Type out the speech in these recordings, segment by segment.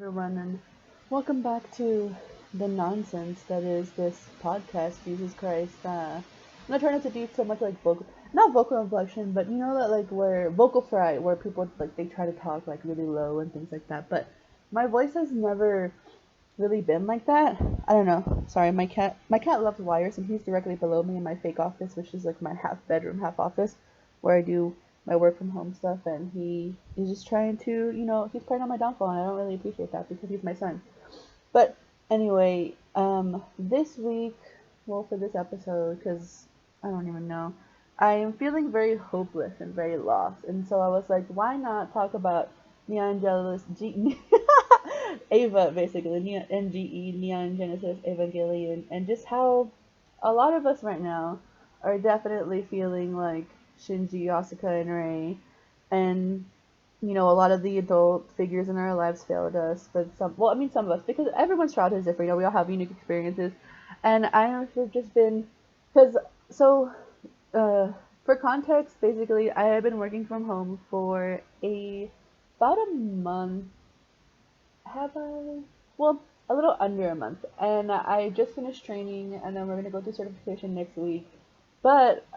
everyone, and welcome back to the nonsense that is this podcast. Jesus Christ! I'm not trying not to do so much like not vocal inflection, but you know that like where vocal fry, where people like they try to talk like really low and things like that. But my voice has never really been like that. I don't know. Sorry, my cat loves wires, and he's directly below me in my fake office, which is like my half bedroom, half office, where I do my work from home stuff. And he is just trying to, he's playing on my downfall, and I don't really appreciate that because he's my son. But anyway, this week, well, for this episode, because I don't even know, I am feeling very hopeless and very lost, and so I was like, why not talk about Neon Genesis Ava, basically, NGE, Neon Genesis Evangelion, and just how a lot of us right now are definitely feeling like Shinji, Asuka, and Rei, and a lot of the adult figures in our lives failed us, but some of us, because everyone's childhood is different. We all have unique experiences, and I have just been, because so, uh, for context, basically, I have been working from home for about a month. Have I? Well, a little under a month, and I just finished training, and then we're gonna go through certification next week. But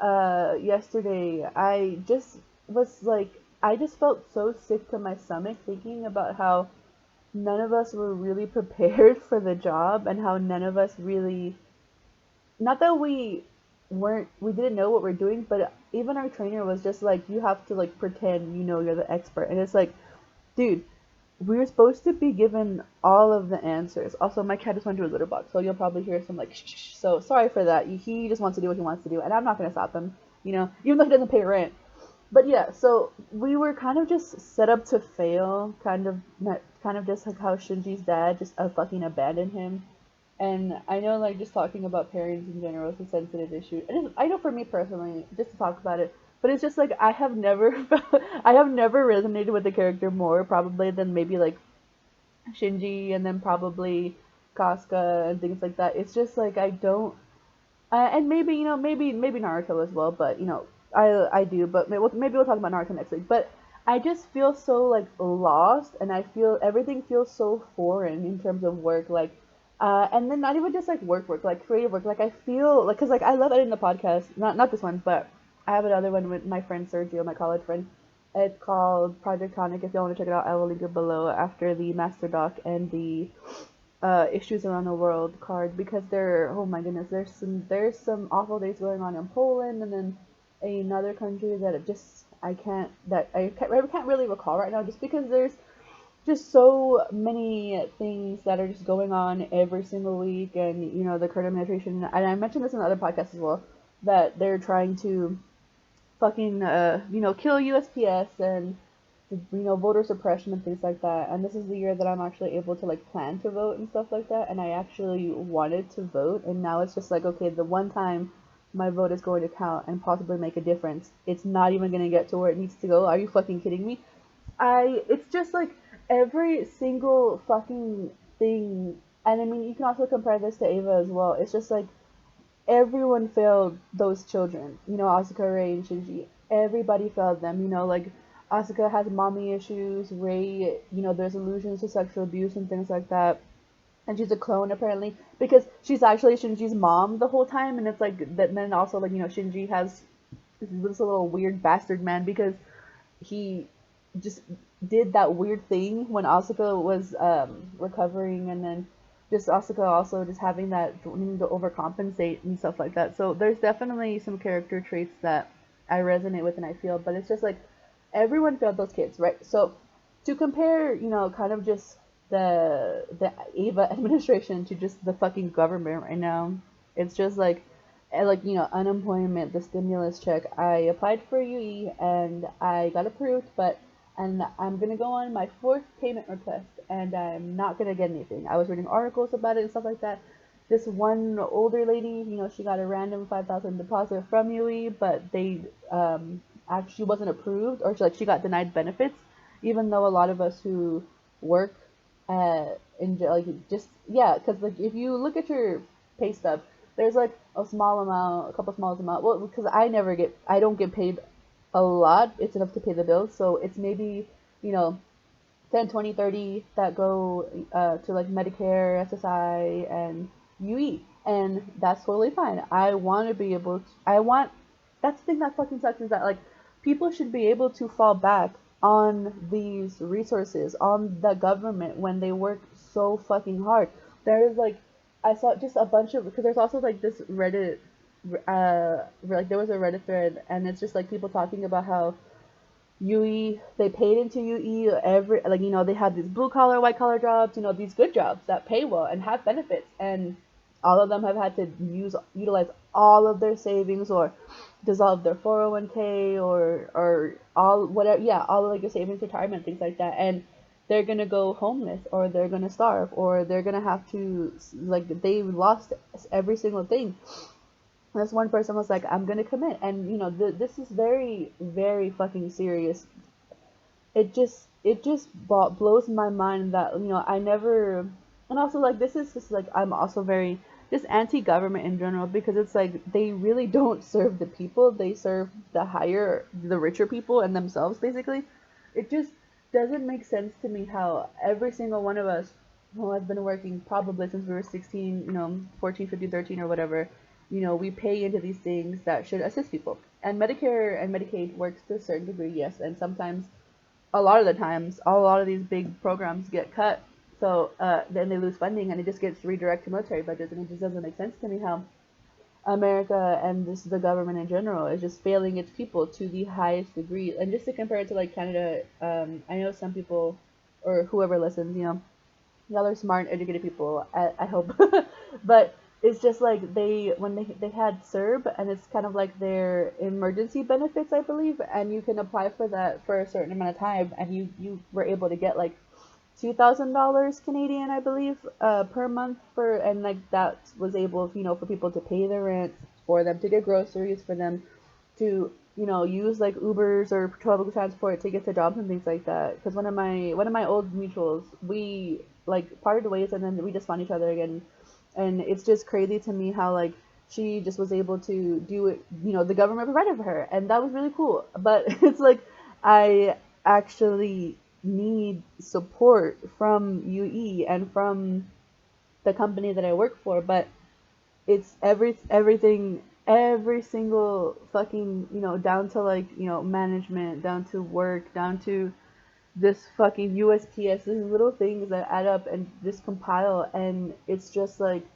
yesterday, I just felt so sick to my stomach thinking about how none of us were really prepared for the job, and how none of us really, not that we didn't know what we're doing, but even our trainer was just like, you have to like pretend you're the expert, and it's like, dude, we were supposed to be given all of the answers. Also, my cat just went to a litter box, so you'll probably hear some like shh, shh. So sorry for that. He just wants to do what he wants to do, and I'm not gonna stop him. Even though he doesn't pay rent. But yeah, so we were kind of just set up to fail, kind of just like how Shinji's dad just fucking abandoned him. And I know, like, just talking about parents in general is a sensitive issue. And I know for me personally, just to talk about it, but it's just like I have never, I have never resonated with the character more probably than maybe like Shinji, and then probably Casca and things like that. It's just like I don't, and maybe maybe Naruto as well, but I do, but maybe we'll talk about Naruto next week. But I just feel so like lost, and I feel everything feels so foreign in terms of work, like, and then not even just like work, like creative work. Like I feel like, cause like I love editing the podcast, not this one, but I have another one with my friend Sergio, my college friend. It's called Project Tonic. If y'all want to check it out, I will link it below after the master doc and the issues around the world card, because oh my goodness, there's some awful days going on in Poland, and then another country that I can't really recall right now, just because there's just so many things that are just going on every single week. And the current administration, and I mentioned this in the other podcast as well, that they're trying to fucking kill USPS, and voter suppression and things like that. And this is the year that I'm actually able to like plan to vote and stuff like that, and I actually wanted to vote, and now it's just like, okay, the one time my vote is going to count and possibly make a difference, it's not even going to get to where it needs to go. Are you fucking kidding me? It's just like every single fucking thing. And I mean, you can also compare this to Ava as well. It's just like everyone failed those children. Asuka, Rei, and Shinji. Everybody failed them. Like Asuka has mommy issues. Rei, there's allusions to sexual abuse and things like that. And she's a clone apparently, because she's actually Shinji's mom the whole time. And it's like that. And then also, like, Shinji has this little weird bastard man, because he just did that weird thing when Asuka was recovering, and then just Asuka also just having that needing to overcompensate and stuff like that. So there's definitely some character traits that I resonate with and I feel, but it's just like everyone failed those kids, right? So to compare, kind of just the Ava administration to just the fucking government right now, it's just like unemployment, the stimulus check. I applied for UE and I got approved, but and I'm gonna go on my fourth payment request, and I'm not gonna get anything. I was reading articles about it and stuff like that. This one older lady, she got a random 5,000 deposit from UE, but they actually wasn't approved, or she got denied benefits, even though a lot of us who work in like just yeah, because like if you look at your pay stub, there's like a small amount, a couple small amount. Well, because I don't get paid a lot. It's enough to pay the bills, so it's maybe you know then 2030 that go to like Medicare, SSI, and UE, and that's totally fine. I want to be able to. I want. That's the thing that fucking sucks is that like people should be able to fall back on these resources, on the government when they work so fucking hard. There's like I saw just a bunch of because there's also like this Reddit like there was a Reddit thread and it's just like people talking about how UE, they paid into UE every, like, they had these blue collar, white collar jobs, these good jobs that pay well and have benefits. And all of them have had to utilize all of their savings or dissolve their 401k or all, whatever, yeah, all of like your savings, retirement, things like that. And they're going to go homeless or they're going to starve or they're going to have to, like, they lost every single thing. This one person was like, I'm gonna commit, and this is very, very fucking serious. It just blows my mind that I never, and also like this is just like I'm also very just anti-government in general because it's like they really don't serve the people, they serve the richer people and themselves basically. It just doesn't make sense to me how every single one of us who has been working probably since we were 16, 14, 15, 13 or whatever, we pay into these things that should assist people. And Medicare and Medicaid works to a certain degree, yes, and sometimes, a lot of the times, a lot of these big programs get cut, so then they lose funding and it just gets redirected to military budgets, and it just doesn't make sense to me how America and this the government in general is just failing its people to the highest degree. And just to compare it to like Canada, I know some people or whoever listens, y'all are smart, educated people. I hope, but it's just like they had CERB, and it's kind of like their emergency benefits, I believe, and you can apply for that for a certain amount of time, and you were able to get like $2,000 Canadian, I believe, per month for, and like that was able, for people to pay their rent, for them to get groceries, for them to, use like Ubers or public transport to get to jobs and things like that. Because one of my old mutuals, we like parted ways, and then we just found each other again, and it's just crazy to me how like she just was able to do it. The government provided for her, and that was really cool. But it's like I actually need support from UE and from the company that I work for, but it's everything, every single fucking, down to like, management, down to work, down to this fucking USPS, these little things that add up and just compile, and it's just like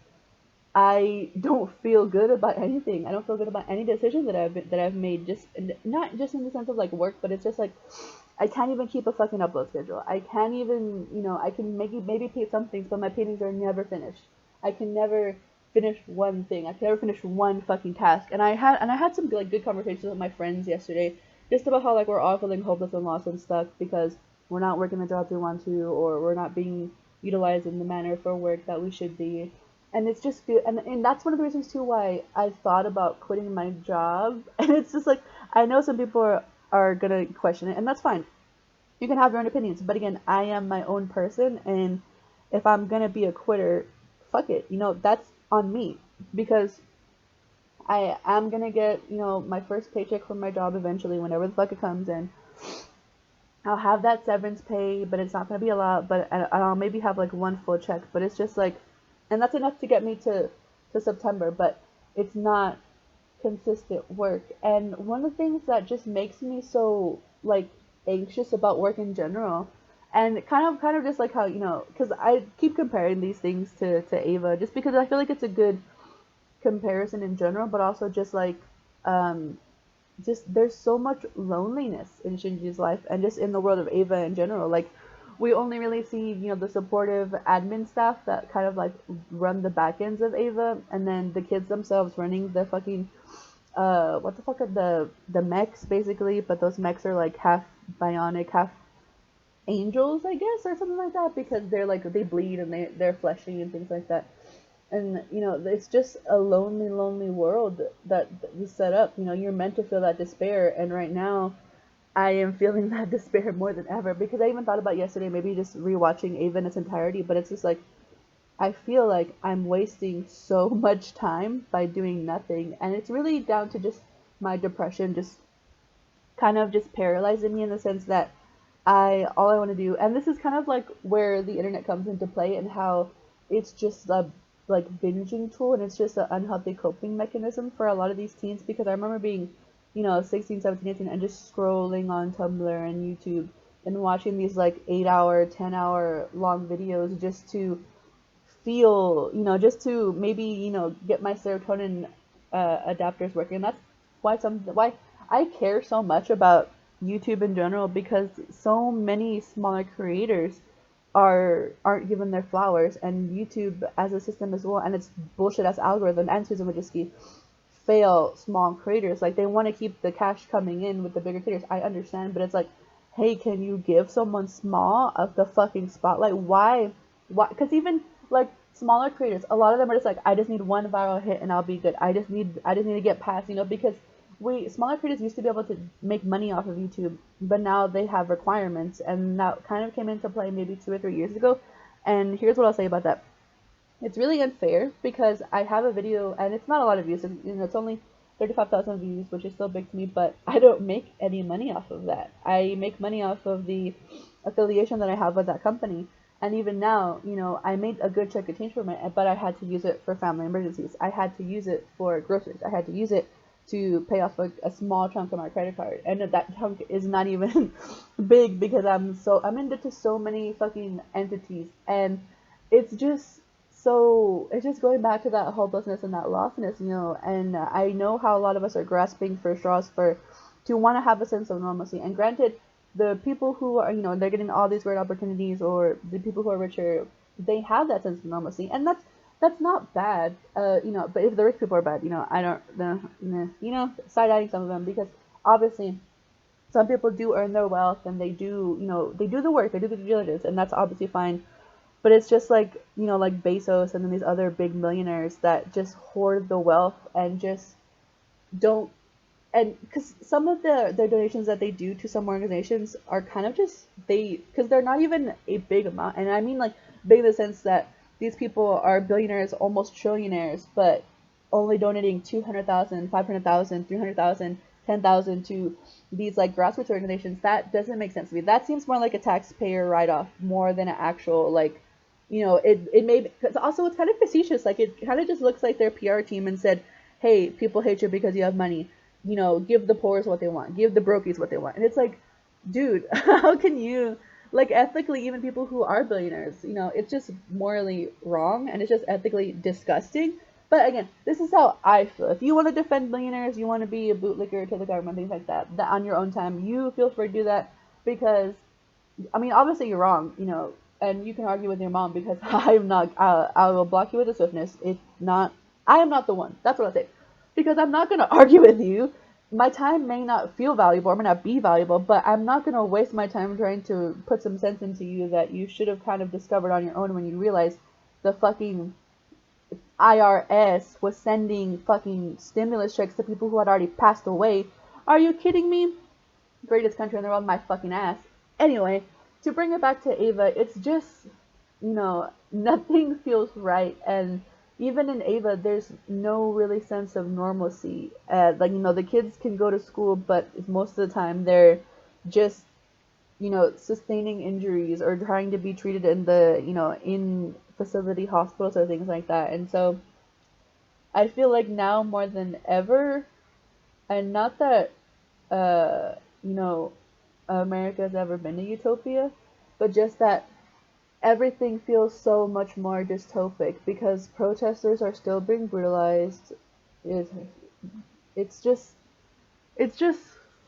I don't feel good about anything. I don't feel good about any decision that I've made. Just not just in the sense of like work, but it's just like I can't even keep a fucking upload schedule. I can't even, I can maybe paint some things, but my paintings are never finished. I can never finish one thing. I can never finish one fucking task. And I had some like good conversations with my friends yesterday, just about how like we're all feeling hopeless and lost and stuck because we're not working the jobs we want to, or we're not being utilized in the manner for work that we should be. And it's just feel, and that's one of the reasons too why I thought about quitting my job. And it's just like I know some people are gonna question it, and that's fine. You can have your own opinions, but again, I am my own person, and if I'm gonna be a quitter, fuck it. That's on me because I am gonna get my first paycheck from my job eventually, whenever the fuck it comes in. I'll have that severance pay, but it's not gonna be a lot. But I'll maybe have like one full check, but it's just like, and that's enough to get me to September. But it's not consistent work. And one of the things that just makes me so like anxious about work in general, and kind of just like how because I keep comparing these things to Ava, just because I feel like it's a good comparison in general, but also just like um just there's so much loneliness in Shinji's life and just in the world of Ava in general. Like we only really see, the supportive admin staff that kind of like run the back ends of Ava, and then the kids themselves running the fucking what the fuck are the mechs basically, but those mechs are like half bionic, half angels, I guess, or something like that, because they're like they bleed and they're fleshy and things like that. And it's just a lonely, lonely world that is set up. You're meant to feel that despair, and right now I am feeling that despair more than ever, because I even thought about yesterday maybe just rewatching Ava in its entirety, but it's just like I feel like I'm wasting so much time by doing nothing, and it's really down to just my depression just kind of just paralyzing me, in the sense that all I want to do, and this is kind of like where the internet comes into play and how it's just a like binging tool, and it's just an unhealthy coping mechanism for a lot of these teens, because I remember being, 16, 17, 18, and just scrolling on Tumblr and YouTube and watching these like 8 hour, 10 hour long videos just to feel, just to maybe, get my serotonin adapters working. And that's why I care so much about YouTube in general, because so many smaller creators aren't given their flowers, and YouTube as a system as well, and its bullshit as algorithm and Susan Wojcicki fail small creators. Like, they want to keep the cash coming in with the bigger creators. I understand, but it's like, hey, can you give someone small of the fucking spotlight? Why? Why? Because even like smaller creators, a lot of them are just like, I just need one viral hit and I'll be good. I just need to get past, because we smaller creators used to be able to make money off of YouTube, but now they have requirements, and that kind of came into play maybe 2 or 3 years ago. And here's what I'll say about that: it's really unfair, because I have a video and it's not a lot of views. It's only 35,000 views, which is still big to me, but I don't make any money off of that. I make money off of the affiliation that I have with that company. And even now, I made a good chunk of change from it, but I had to use it for family emergencies. I had to use it for groceries. I had to use it to pay off a small chunk of my credit card. And that chunk is not even big, because I'm into to so many fucking entities. And it's just it's just going back to that hopelessness and that lostness, and I know how a lot of us are grasping for straws to want to have a sense of normalcy. And granted, the people who are, they're getting all these great opportunities, or the people who are richer, they have that sense of normalcy, and that's not bad, but if the rich people are bad, I don't, side-eyeing some of them, because obviously some people do earn their wealth, and they do, they do the work, they do the due diligence, and that's obviously fine. But it's just like, like Bezos and then these other big millionaires that just hoard the wealth and just don't. And because some of their donations that they do to some organizations are kind of just, because they're not even a big amount. And I mean like big in the sense that these people are billionaires, almost trillionaires, but only donating 200,000, 500,000, 300,000, 10,000 to these like grassroots organizations. That doesn't make sense to me. That seems more like a taxpayer write-off more than an actual like, it may be, because also it's kind of facetious. Like, it kind of just looks like their PR team and said, hey, people hate you because you have money. Give the poors what they want. Give the brokies what they want. And it's like, dude, how can you, like, ethically, even people who are billionaires, it's just morally wrong, and it's just ethically disgusting. But again, this is how I feel. If you want to defend billionaires, you want to be a bootlicker to the government, things like that on your own time, you feel free to do that, because I mean, obviously you're wrong, and you can argue with your mom, because I'm not. I will block you with a swiftness. It's not. I am not the one. That's what I'll say, because I'm not gonna argue with you. My time may not feel valuable, or may not be valuable, but I'm not gonna waste my time trying to put some sense into you that you should have kind of discovered on your own when you realized the fucking IRS was sending fucking stimulus checks to people who had already passed away. Are you kidding me? Greatest country in the world, my fucking ass. Anyway, to bring it back to Ava, it's just, nothing feels right. And even in Ava, there's no really sense of normalcy. Like, the kids can go to school, but most of the time they're just, sustaining injuries or trying to be treated in the, in facility hospitals or things like that. And so I feel like now more than ever, and not that, uh, you know, America's ever been a utopia, but just that everything feels so much more dystopic, because protesters are still being brutalized. It, it's just it's just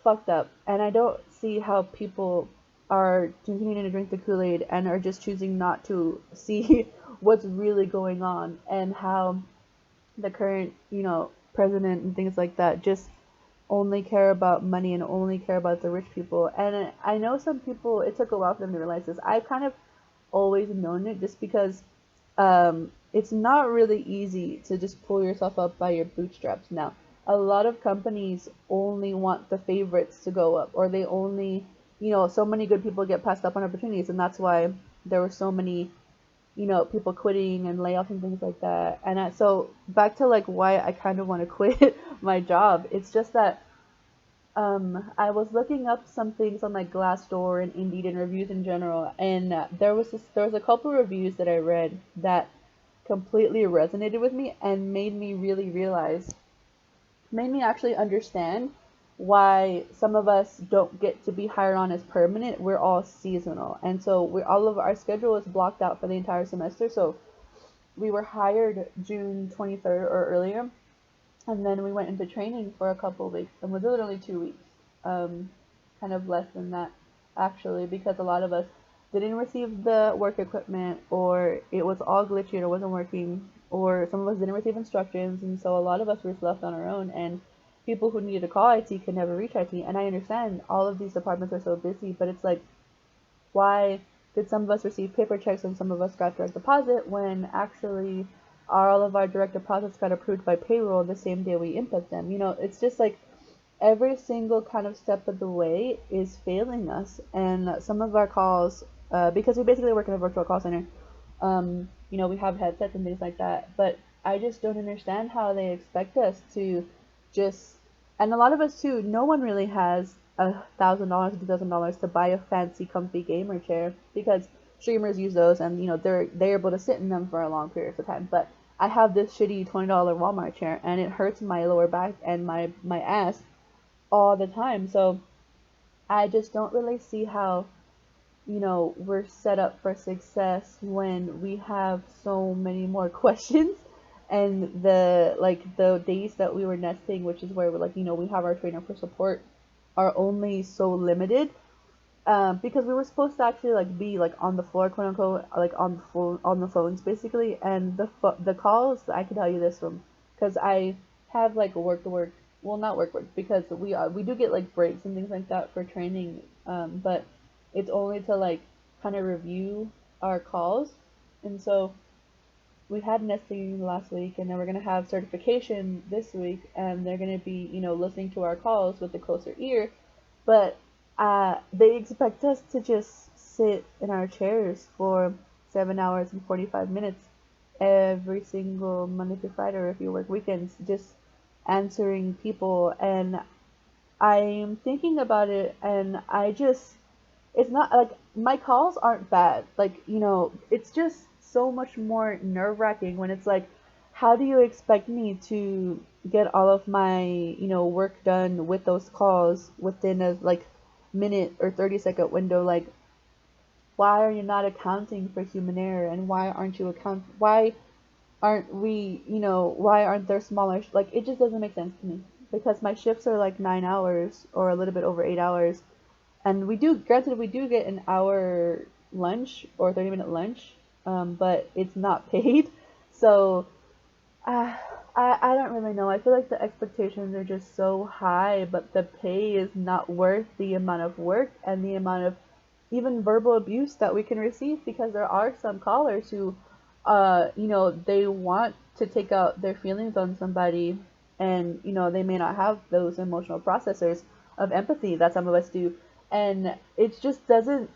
fucked up, and I don't see how people are continuing to drink the Kool-Aid and are just choosing not to see what's really going on, and how the current, president and things like that just only care about money and only care about the rich people. And I know some people, it took a while for them to realize this. I've kind of always known it, just because it's not really easy to just pull yourself up by your bootstraps now. A lot of companies only want the favorites to go up, or they only, so many good people get passed up on opportunities, and that's why there were so many, people quitting and layoffs and things like that. And so back to like why I kind of want to quit my job. It's just that I was looking up some things on like Glassdoor and Indeed and reviews in general, and there was a couple reviews that I read that completely resonated with me and made me really realize, made me actually understand why some of us don't get to be hired on as permanent. We're all seasonal, and so we all of our schedule is blocked out for the entire semester. So we were hired June 23rd or earlier, and then we went into training for a couple of weeks, and was literally 2 weeks, um, kind of less than that actually, because a lot of us didn't receive the work equipment, or it was all glitchy and it wasn't working, or some of us didn't receive instructions, and so a lot of us were left on our own. And people who needed to call IT could never reach IT. And I understand all of these departments are so busy, but it's like, why did some of us receive paper checks and some of us got direct deposit when actually all of our direct deposits got approved by payroll the same day we input them? It's just like every single kind of step of the way is failing us. And some of our calls, because we basically work in a virtual call center, we have headsets and things like that, but I just don't understand how they expect us to just, and a lot of us too, no one really has $1,000, $2,000 to buy a fancy, comfy gamer chair, because streamers use those, and they're able to sit in them for a long period of time. But I have this shitty $20 Walmart chair, and it hurts my lower back and my ass all the time. So I just don't really see how we're set up for success when we have so many more questions. And the days that we were nesting, which is where we're like, we have our trainer for support, are only so limited. Because we were supposed to actually like be like on the floor, quote unquote, like on the phones basically. And the calls, I can tell you this from, because I have like work, well, not work, because we do get like breaks and things like that for training, but it's only to like kind of review our calls. And so we had nesting last week, and then we're gonna have certification this week, and they're gonna be listening to our calls with a closer ear. But they expect us to just sit in our chairs for 7 hours and 45 minutes every single Monday through Friday, or if you work weekends, just answering people. And I'm thinking about it, and it's not like my calls aren't bad. Like, it's just so much more nerve wracking when it's like, how do you expect me to get all of my, work done with those calls within a like minute or 30-second window? Like, why are you not accounting for human error? And why aren't we, why aren't there smaller, like, it just doesn't make sense to me, because my shifts are like 9 hours or a little bit over 8 hours. And granted, we do get an hour lunch or 30-minute lunch, but it's not paid. So uh, I don't really know. I feel like the expectations are just so high, but the pay is not worth the amount of work and the amount of even verbal abuse that we can receive, because there are some callers who, they want to take out their feelings on somebody, and, they may not have those emotional processors of empathy that some of us do. And it just doesn't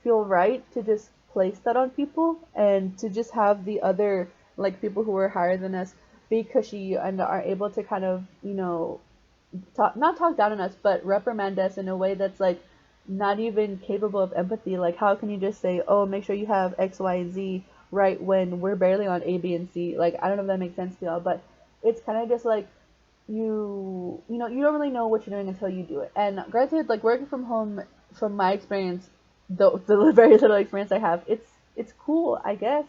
feel right to just place that on people, and to just have the other, like, people who are higher than us be cushy and are able to kind of, not talk down on us, but reprimand us in a way that's like not even capable of empathy. Like, how can you just say, oh, make sure you have X, Y, and Z right when we're barely on A, B, and C? Like, I don't know if that makes sense to y'all, but it's kind of just like, you don't really know what you're doing until you do it. And granted, like, working from home, from my experience, the very little experience I have, it's cool, I guess,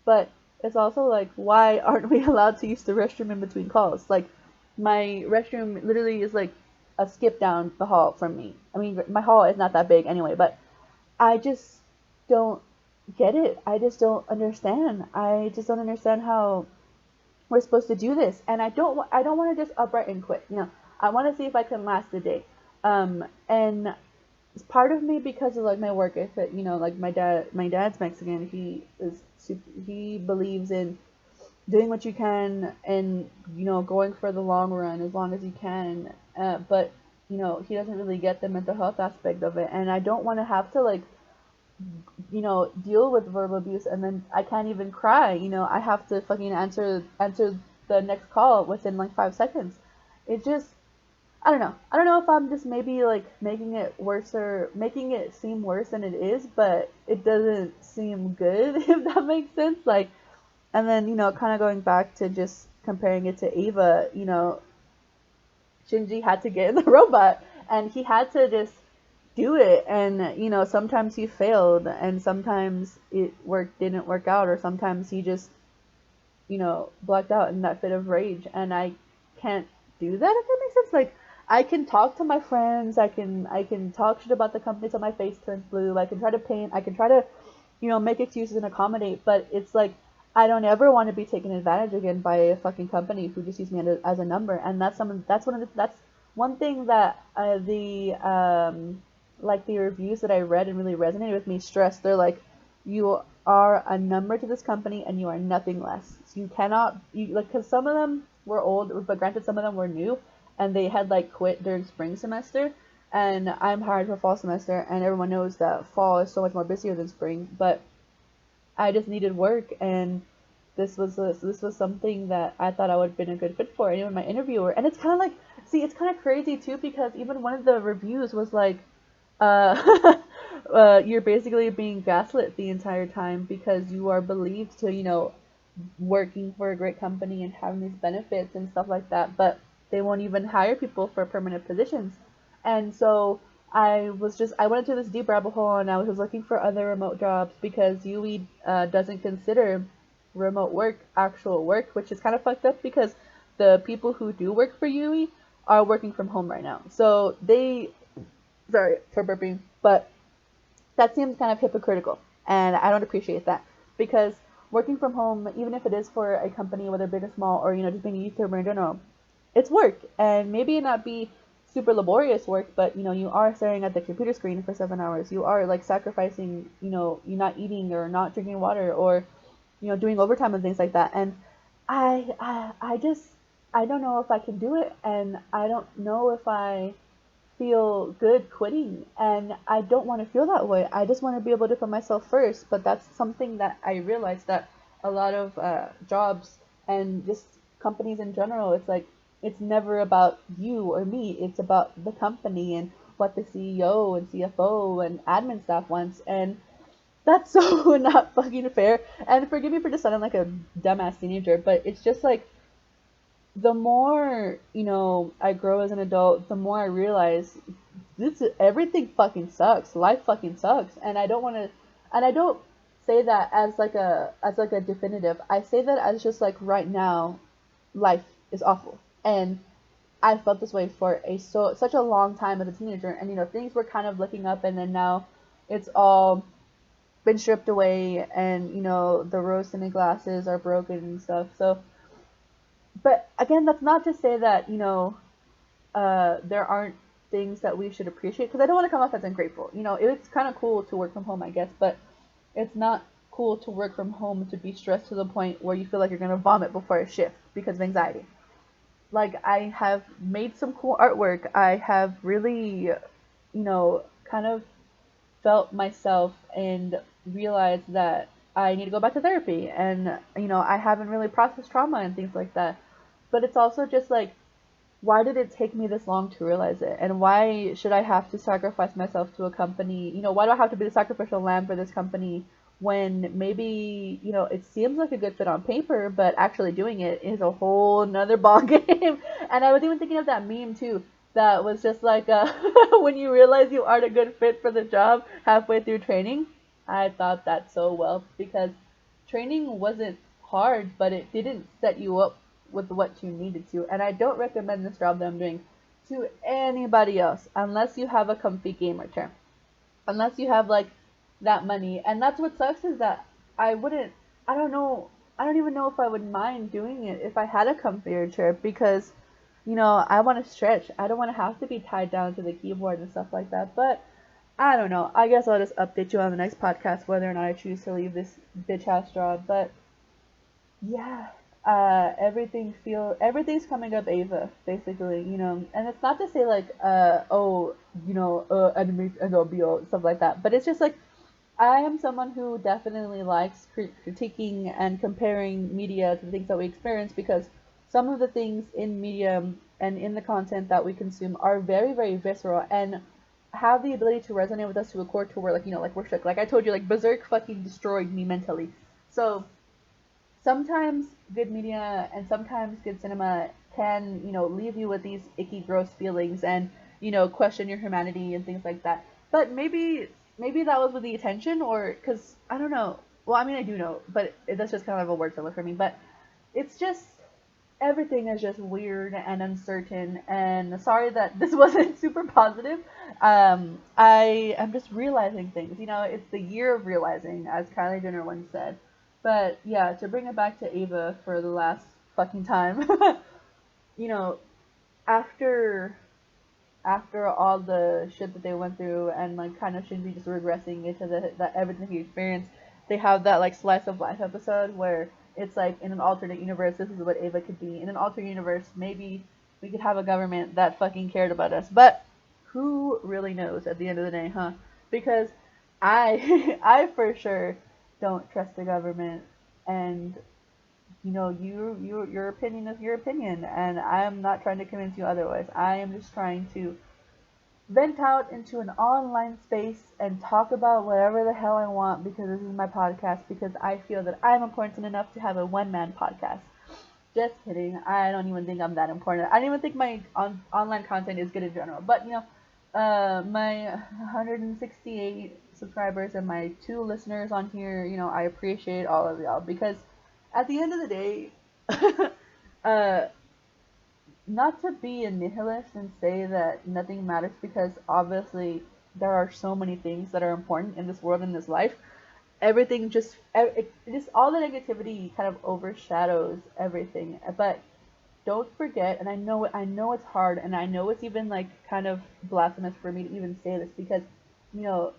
but it's also like, why aren't we allowed to use the restroom in between calls? Like, my restroom literally is like a skip down the hall from me. I mean, my hall is not that big anyway, but I just don't get it. I just don't understand. I just don't understand how we're supposed to do this. And I don't want to just upright and quit. I want to see if I can last the day. And part of me, because of like my work ethic, like my dad's Mexican. He believes in doing what you can, and going for the long run as long as you can. But he doesn't really get the mental health aspect of it, and I don't want to have to, like, deal with verbal abuse, and then I can't even cry. I have to fucking answer the next call within like 5 seconds. It just I don't know. I don't know if I'm just maybe like making it worse or making it seem worse than it is, but it doesn't seem good if that makes sense. Like, and then kind of going back to just comparing it to Ava, Shinji had to get in the robot and he had to just do it, and sometimes he failed and sometimes it didn't work out, or sometimes he just blacked out in that fit of rage, and I can't do that, if that makes sense. Like, I can talk to my friends, I can talk shit about the company till my face turns blue, I can try to paint, I can try to make excuses and accommodate, but it's like I don't ever want to be taken advantage again by a fucking company who just sees me as a number, and that's one thing that the like the reviews that I read and really resonated with me stressed. They're like, you are a number to this company and you are nothing less. So you cannot, like, because some of them were old, but granted some of them were new, and they had like quit during spring semester, and I'm hired for fall semester, and everyone knows that fall is so much more busier than spring, but I just needed work, and this was something that I thought I would have been a good fit for, and even my interviewer. And it's kind of like, see, it's kind of crazy too, because even one of the reviews was like, you're basically being gaslit the entire time because you are believed to, working for a great company and having these benefits and stuff like that, but they won't even hire people for permanent positions. And so I went into this deep rabbit hole, and I was just looking for other remote jobs because UE doesn't consider remote work actual work, which is kind of fucked up because the people who do work for UE are working from home right now. So sorry for burping, but that seems kind of hypocritical, and I don't appreciate that, because working from home, even if it is for a company, whether big or small, or just being a YouTuber in general, it's work, and maybe it not be super laborious work, but you are staring at the computer screen for 7 hours. You are like sacrificing, you not eating or not drinking water, or doing overtime and things like that. And I just I don't know if I can do it, and I don't know if I feel good quitting, and I don't want to feel that way. I just want to be able to put myself first, but that's something that I realized that a lot of jobs and just companies in general, it's like it's never about you or me, it's about the company and what the CEO and CFO and admin staff wants, and that's so not fucking fair. And forgive me for just sounding like a dumbass teenager, but it's just like the more I grow as an adult, the more I realize everything fucking sucks. Life fucking sucks, and I don't want to. And I don't say that as like a definitive. I say that as just like right now, life is awful, and I felt this way for such a long time as a teenager, and things were kind of looking up, and then now it's all been stripped away, and the rose-tinted glasses are broken and stuff. So, but again, that's not to say that there aren't things that we should appreciate, because I don't want to come off as ungrateful. It's kind of cool to work from home, I guess, but it's not cool to work from home to be stressed to the point where you feel like you're gonna vomit before a shift because of anxiety. Like, I have made some cool artwork. I have really, kind of felt myself and realized that I need to go back to therapy, and I haven't really processed trauma and things like that. But it's also just like, why did it take me this long to realize it? And why should I have to sacrifice myself to a company? Why do I have to be the sacrificial lamb for this company when maybe, it seems like a good fit on paper, but actually doing it is a whole nother ball game. And I was even thinking of that meme too, that was just like, when you realize you aren't a good fit for the job halfway through training. I thought that so well, because training wasn't hard, but it didn't set you up with what you needed to. And I don't recommend this job that I'm doing to anybody else unless you have a comfy gamer chair. Unless you have like that money. And that's what sucks, is that I wouldn't I don't know I don't even know if I would mind doing it if I had a comfier chair, because I want to stretch. I don't want to have to be tied down to the keyboard and stuff like that. But I don't know. I guess I'll just update you on the next podcast whether or not I choose to leave this bitch house job. But yeah, everything's coming up Ava, basically, and it's not to say like, oh, enemies and OBO, stuff like that, but it's just like, I am someone who definitely likes critiquing and comparing media to the things that we experience, because some of the things in media and in the content that we consume are very, very visceral and have the ability to resonate with us to a core to where, like, like we're shook. Like I told you, like Berserk fucking destroyed me mentally. So sometimes good media and sometimes good cinema can, leave you with these icky, gross feelings and, question your humanity and things like that. But maybe that was with the intention, or because I don't know. Well, I mean, I do know, but that's just kind of a word salad for me. But it's just everything is just weird and uncertain. And sorry that this wasn't super positive. I am just realizing things. It's the year of realizing, as Kylie Jenner once said. But yeah, to bring it back to Ava for the last fucking time, you know, after all the shit that they went through and like kind of should be just regressing into that everything he experienced, they have that like slice of life episode where it's like in an alternate universe this is what Ava could be. In an alternate universe, maybe we could have a government that fucking cared about us. But who really knows at the end of the day, huh? Because I I for sure don't trust the government, and your opinion is your opinion, and I am not trying to convince you otherwise. I am just trying to vent out into an online space and talk about whatever the hell I want because this is my podcast, because I feel that I'm important enough to have a one-man podcast. Just kidding. I don't even think I'm that important. I don't even think my online content is good in general. But, my 168 subscribers and my 2 listeners on here, I appreciate all of y'all because at the end of the day, uh, not to be a nihilist and say that nothing matters, because obviously there are so many things that are important in this world, in this life. Everything just all the negativity kind of overshadows everything. But don't forget, and I know it's hard, and I know it's even like kind of blasphemous for me to even say this because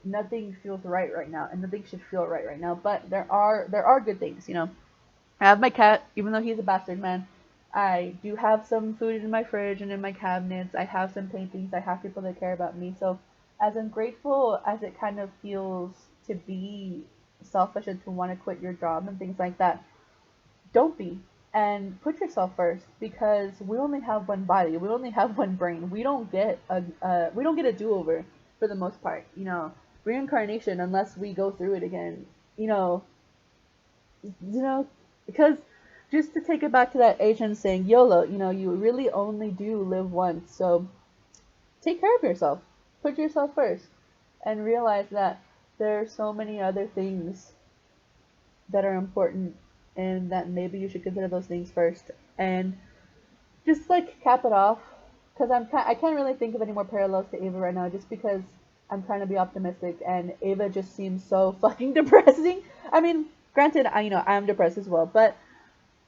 nothing feels right now, and nothing should feel right now. But there are good things. I have my cat, even though he's a bastard, man. I do have some food in my fridge and in my cabinets. I have some paintings. I have people that care about me. So, as ungrateful as it kind of feels to be selfish and to want to quit your job and things like that, don't be. And put yourself first, because we only have one body. We only have one brain. We don't get a do-over for the most part. Reincarnation, unless we go through it again. You know, because just to take it back to that Asian saying, YOLO, you really only do live once. So take care of yourself. Put yourself first. And realize that there are so many other things that are important, and that maybe you should consider those things first. And just like cap it off, because I can't really think of any more parallels to Ava right now, just because I'm trying to be optimistic, and Ava just seems so fucking depressing. I mean, granted, I'm depressed as well, but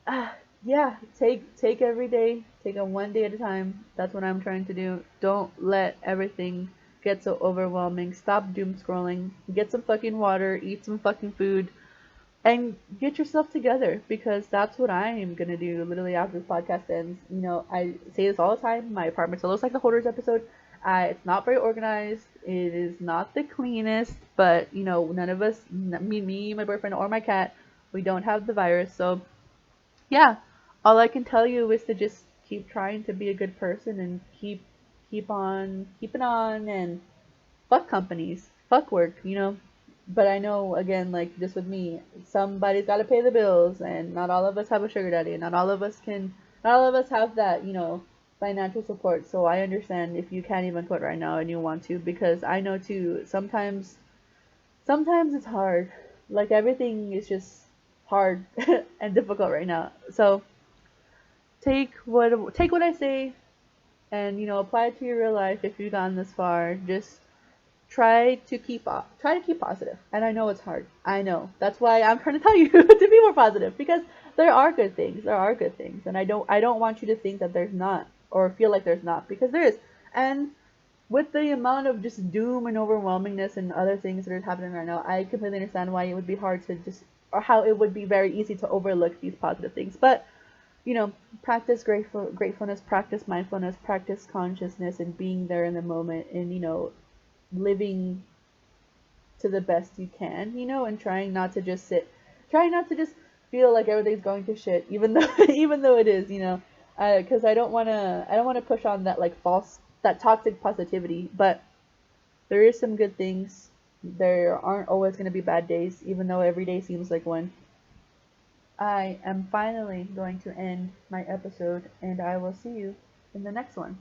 uh, yeah, take every day, take it one day at a time. That's what I'm trying to do. Don't let everything get so overwhelming. Stop doom scrolling. Get some fucking water. Eat some fucking food. And get yourself together, because that's what I am gonna do literally after this podcast ends. I say this all the time. My apartment still looks like the Hoarders episode. It's not very organized. It is not the cleanest, but none of us, me, my boyfriend, or my cat, we don't have the virus. So yeah, all I can tell you is to just keep trying to be a good person and keep on keeping on, and fuck companies, fuck work. But I know, again, like just with me, somebody's got to pay the bills, and not all of us have a sugar daddy, and not all of us have that, financial support. So I understand if you can't even quit right now and you want to, because I know too, sometimes it's hard. Like everything is just hard and difficult right now. So take what I say, and apply it to your real life if you've gotten this far. Just try to keep positive. And I know it's hard. I know. That's why I'm trying to tell you to be more positive, because there are good things. There are good things. And I don't want you to think that there's not, or feel like there's not, because there is. And with the amount of just doom and overwhelmingness and other things that are happening right now, I completely understand why it would be hard to just, or how it would be very easy to overlook these positive things. But practice gratefulness, practice mindfulness, practice consciousness, and being there in the moment, and living to the best you can, and trying not to just feel like everything's going to shit, even though even though it is. Because I don't wanna push on that like that toxic positivity, but there is some good things. There aren't always gonna be bad days, even though every day seems like one. I am finally going to end my episode, and I will see you in the next one.